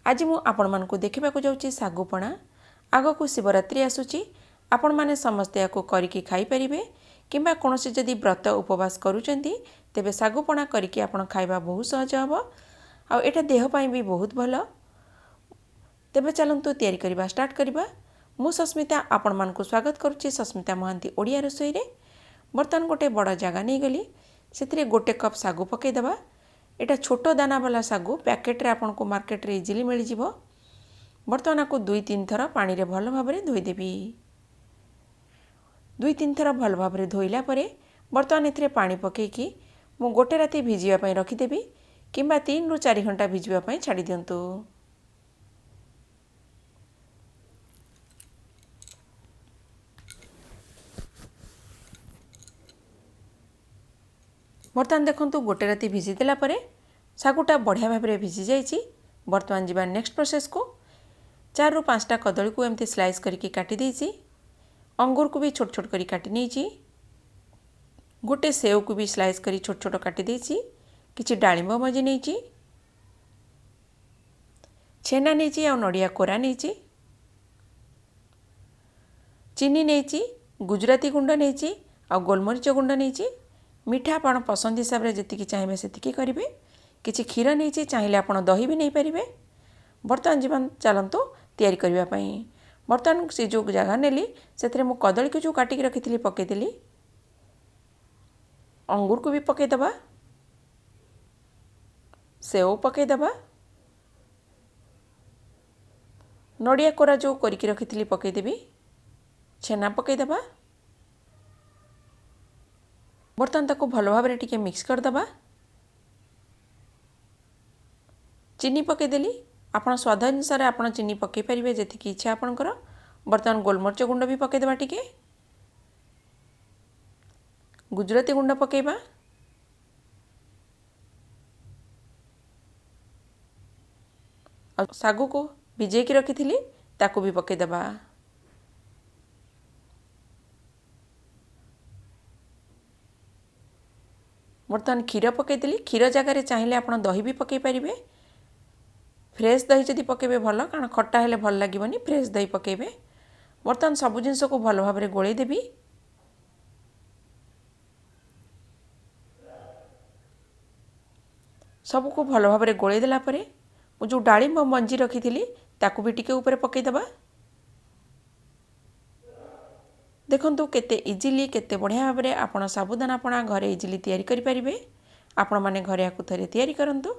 आज मु आपण मानकु देखिबाकु जाउची सागु पणा। आगकु शिवरात्रि आसुची। आपण माने समस्त याको करिकी खाई परिबे किंबा कोनोसी जदि व्रत उपवास करूचंती तेबे सागु पणा करिकी आपण खाइबा बहुत सहज हबो आ एटा देह पई भी बहुत भलो। तेबे चलंतु तयारी करबा स्टार्ट करबा। मु सस्मिता आपण मानकु स्वागत करूची सस्मिता महांती ओडिया रसोई रे। बर्तन गोटे बड़ जगह नहीं गली से गोटे कप सागु पकई दबा। एटा छोटो दाना वाला सागु पैकेट रे आपन को मार्केट रे इजिली मिल जिवो। बर्तमान आपको 2-3 थर पानी रे भल भाबरे धोई देबी। 2-3 थर भल भाबरे धोइला परे बर्तमान एथरे पानी पकेकी मु गोटे राती भिजिया पई रखी देबी किंबा 3 रु 4 घंटा भिजिया पई छाडी दियंतु। बर्तमान देखंतु गोटे राती भिजी देला परे सागुटा बढ़िया भाव में भिजी जाइए। बर्तमान जीवा नेक्स्ट प्रोसेस को 4 रु 5टा कदली को एमती स्लाइस करके काटी देइछि। अंगूर को भी छोट छोट करी काटी नहीं। गोटे सेव को भी स्लाइस करी छोट छोट काटी देइछि। किछि डालिंब मजी नहीं, छेना नहीं आ नड़िया कोरा नहीं, चीनी नहीं, गुजराती गुंड नहीं आ गोलमरीच गुंड नहीं। मीठा आपण पसंद हिसाब से जी चाहिए से करेंगे। किछि क्षीर नहीं चाहिए आप दही भी नहीं पारे। बर्तमान जीवन चलतु तैयारी करने। बर्तमान से जो जगह नेली से मु कदली को जो काटिक रखी पकईदेली। अंगूर को भी पकईदबा, सेव पकईदबा, नड़िया कोरा जो करके रखी पकईदेवी, छेना पकईदबा। बर्तमान ताको भल भाव में टिके मिक्स करदबा। चीनी पकईदेली। आपण स्वाद अनुसार आपण चीनी पकई पारे जी इच्छा आपणकर। बर्तमान गोलमरीच गुंड भी पकईदबा, टिके गुजराती गुंड पकईबा, सागु को भिजेकी रखी ताकू भी पकईदबा। बर्तमान क्षीर पकईदेली। क्षीर जगार चाहिए आप दही भी पकई पारे। फ्रेश दही जदि पकेबे भल, कारण खट्टा हेले भल लागिबनी। फ्रेश दही पकेबे। बर्तमान सब जिनस को भल भाव में गोले देबी। सबको भल भाव में गोले देला परे मु जो डालिंब मंजी रखी थी ताकू भी टिके ऊपर पकईदबा। देखंतु केते इजिली केते बढ़िया भाव में आपण साबुदाना पणा घरे इजिली तैयारी करि परिबे। आपण माने घरे आकु थरे तैयारी करंतु।